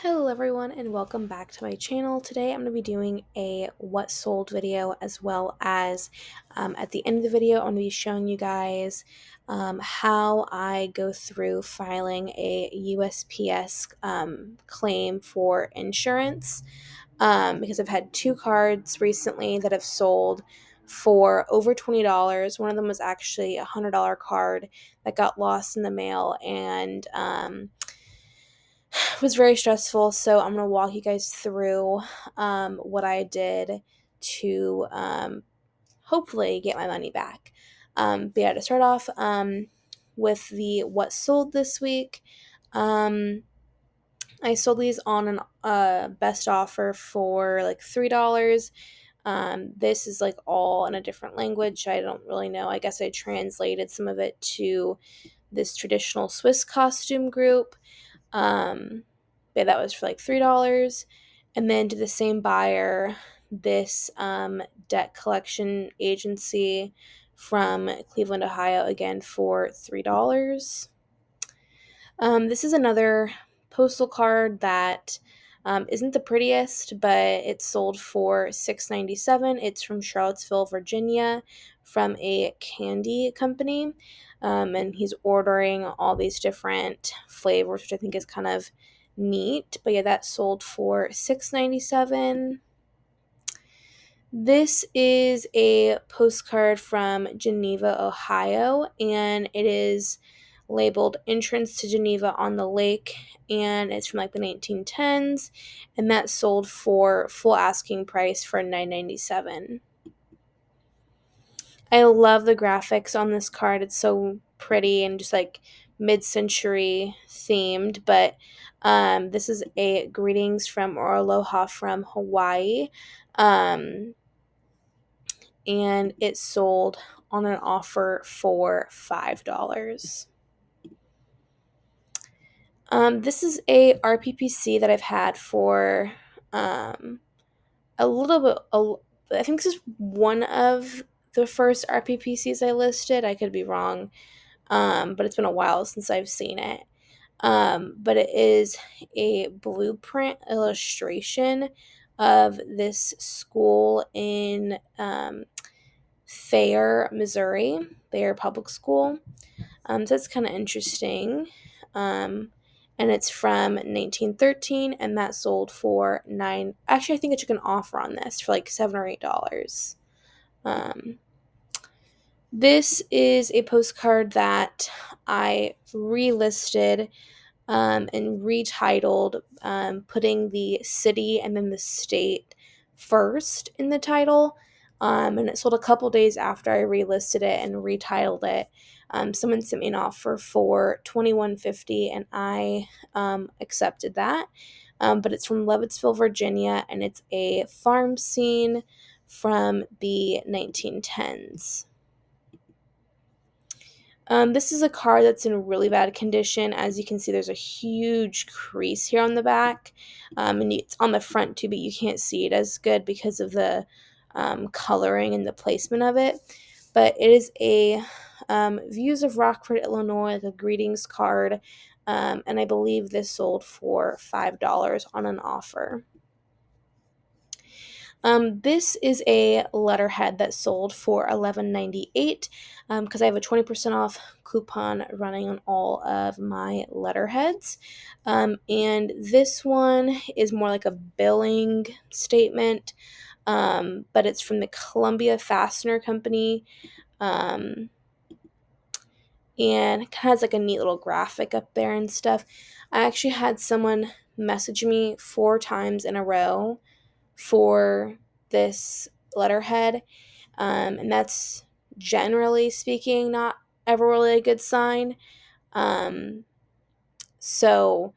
Hello everyone and welcome back to my channel. Today I'm going to be doing a what sold video, as well as at the end of the video I'm going to be showing you guys how I go through filing a USPS claim for insurance, because I've had two cards recently that have sold for over $20. One of them was actually a $100 card that got lost in the mail, and it was very stressful. So I'm going to walk you guys through what I did to hopefully get my money back. But yeah, to start off with the what sold this week, I sold these on an best offer for like $3. This is like all in a different language. I don't really know. I guess I translated some of it to this traditional Swiss costume group. But that was for like $3. And then to the same buyer, this debt collection agency from Cleveland, Ohio, again for $3. This is another postal card that isn't the prettiest, but it's sold for $6.97. It's from Charlottesville, Virginia, from a candy company. And he's ordering all these different flavors, which I think is kind of neat. But yeah, that sold for $6.97. This is a postcard from Geneva, Ohio, and it is labeled Entrance to Geneva on the Lake, and it's from like the 1910s, and that sold for full asking price for $9.97. I love the graphics on this card. It's so pretty and just like mid-century themed, but this is a greetings from or aloha from Hawaii. And it sold on an offer for $5. This is a RPPC that I've had for a little bit. I think this is one of the first RPPCs I listed. I could be wrong, but it's been a while since I've seen it. But it is a blueprint illustration of this school in Thayer, Missouri, Thayer Public School. So it's kind of interesting. And it's from 1913, and that sold for nine. Actually, I think I took an offer on this for like $7 or $8. This is a postcard that I relisted and retitled, putting the city and then the state first in the title. And it sold a couple days after I relisted it and retitled it. Someone sent me an offer for $21.50, and I accepted that. But it's from Leavittsville, Virginia, and it's a farm scene from the 1910s. This is a car that's in really bad condition. As you can see, there's a huge crease here on the back, and it's on the front too, but you can't see it as good because of the coloring and the placement of it. But it is a Views of Rockford, Illinois, like a greetings card, and I believe this sold for $5 on an offer. This is a letterhead that sold for $11.98 because I have a 20% off coupon running on all of my letterheads. And this one is more like a billing statement, but it's from the Columbia Fastener Company. And it kind of has like a neat little graphic up there and stuff. I actually had someone message me 4 times in a row for this letterhead, and that's generally speaking not ever really a good sign. So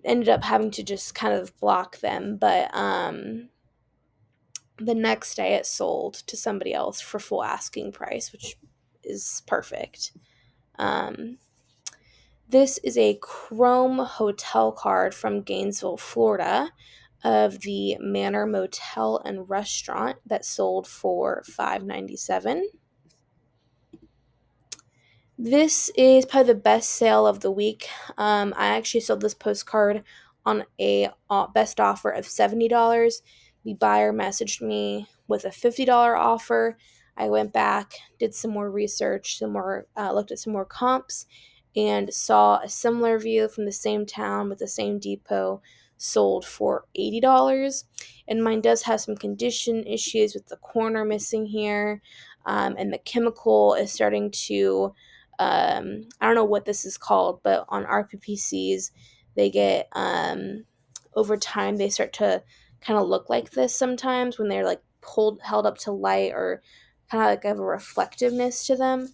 ended up having to just kind of block them, but the next day it sold to somebody else for full asking price, which is perfect. This is a Chrome hotel card from Gainesville, Florida, of the Manor Motel and Restaurant that sold for $5.97. This is probably the best sale of the week. I actually sold this postcard on a best offer of $70. The buyer messaged me with a $50 offer. I went back, did some more research, looked at some more comps, and saw a similar view from the same town with the same depot sold for $80. And mine does have some condition issues with the corner missing here, and the chemical is starting to I don't know what this is called, but on RPPCs, they get, over time, they start to kind of look like this sometimes when they're like held up to light, or kind of like have a reflectiveness to them.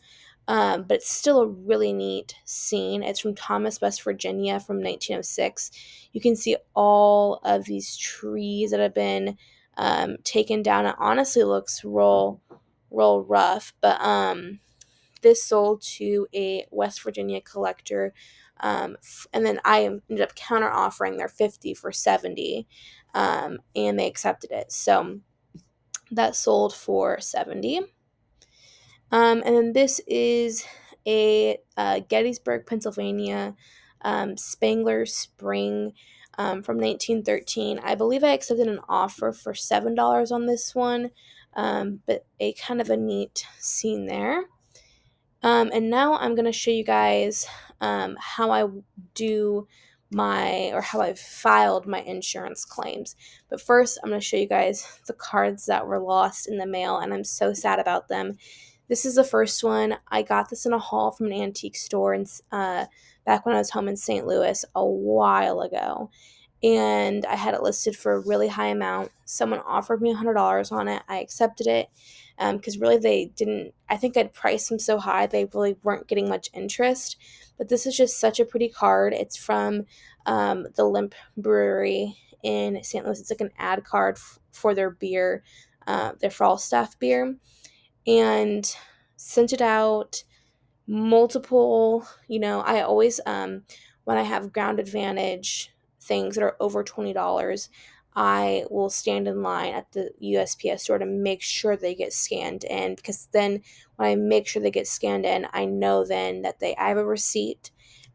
But it's still a really neat scene. It's from Thomas, West Virginia from 1906. You can see all of these trees that have been taken down. It honestly looks real rough, but this sold to a West Virginia collector, and then I ended up counter offering their 50 for 70, and they accepted it. So that sold for 70. And then this is a Gettysburg, Pennsylvania, Spangler Spring, from 1913. I believe I accepted an offer for $7 on this one, but a kind of a neat scene there. And now I'm going to show you guys how I do how I've filed my insurance claims. But first, I'm going to show you guys the cards that were lost in the mail, and I'm so sad about them. This is the first one. I got this in a haul from an antique store back when I was home in St. Louis a while ago. And I had it listed for a really high amount. Someone offered me $100 on it. I accepted it because really they didn't, I think I'd priced them so high they really weren't getting much interest. But this is just such a pretty card. It's from the Limp Brewery in St. Louis. It's like an ad card for their beer, their Falstaff beer. And sent it out multiple, I always, when I have Ground Advantage things that are over $20, I will stand in line at the USPS store to make sure they get scanned in, because then when I make sure they get scanned in, I know then that I have a receipt,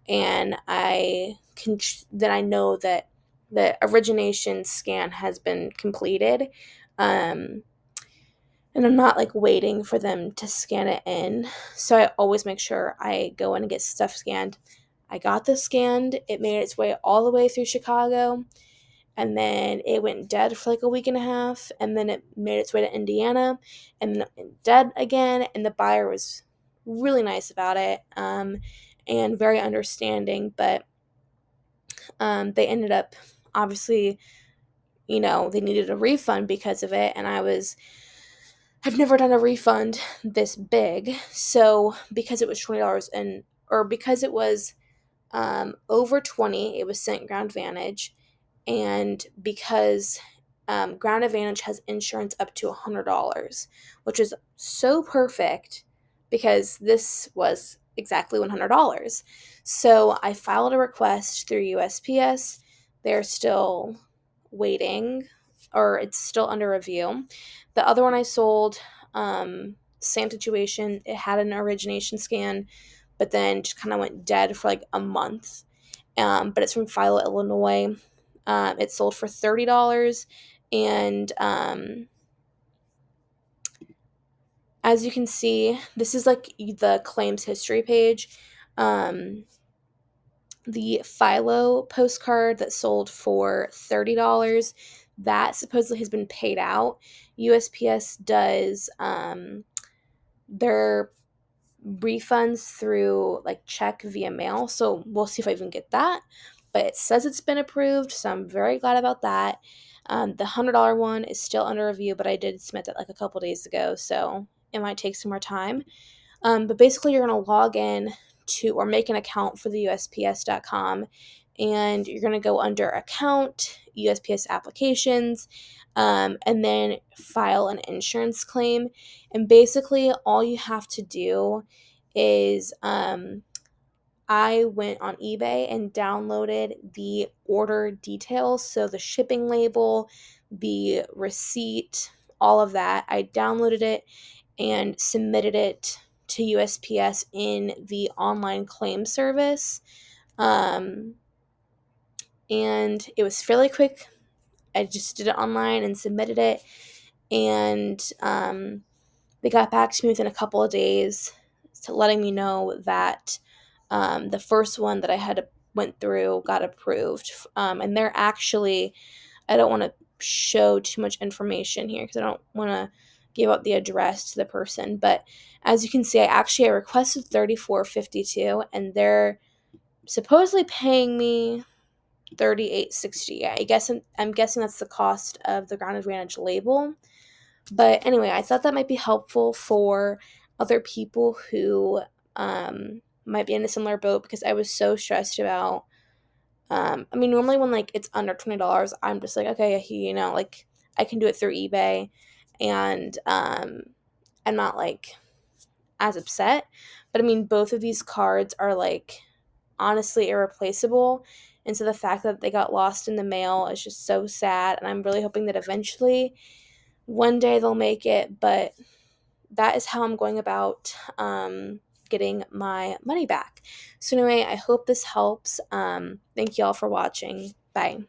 and then I know that the origination scan has been completed. And I'm not like waiting for them to scan it in. So I always make sure I go in and get stuff scanned. I got this scanned. It made its way all the way through Chicago, and then it went dead for like a week and a half, and then it made its way to Indiana, and then dead again. And the buyer was really nice about it, and very understanding, but they ended up, obviously, they needed a refund because of it, and I've never done a refund this big. So because it was $20 or because it was over 20, it was sent Ground Advantage, and because Ground Advantage has insurance up to $100, which is so perfect because this was exactly $100. So I filed a request through USPS. They're still waiting, or it's still under review. The other one I sold, same situation. It had an origination scan, but then just kind of went dead for like a month. But it's from Philo, Illinois. It sold for $30, and as you can see, this is like the claims history page. The Philo postcard that sold for $30, that supposedly has been paid out. USPS does their refunds through like check via mail, so we'll see if I even get that. But it says it's been approved, so I'm very glad about that. The $100 one is still under review, but I did submit that like a couple days ago, so it might take some more time. But basically, you're going to log in to or make an account for the USPS.com, and you're going to go under Account, USPS Applications, and then file an insurance claim. And basically, all you have to do is I went on eBay and downloaded the order details, so the shipping label, the receipt, all of that. I downloaded it and submitted it to USPS in the online claim service. Um, and it was fairly quick. I just did it online and submitted it. And they got back to me within a couple of days to letting me know that the first one that I had went through got approved. And they're actually, I don't want to show too much information here because I don't want to give out the address to the person. But as you can see, I requested $34.52, and they're supposedly paying me $38.60. I'm guessing that's the cost of the Ground Advantage label. But anyway, I thought that might be helpful for other people who might be in a similar boat, because I was so stressed about. I mean, normally when like it's under $20, I'm just like, okay, like I can do it through eBay, and I'm not like as upset. But I mean, both of these cards are like honestly irreplaceable. And so the fact that they got lost in the mail is just so sad. And I'm really hoping that eventually one day they'll make it. But that is how I'm going about getting my money back. So anyway, I hope this helps. Thank you all for watching. Bye.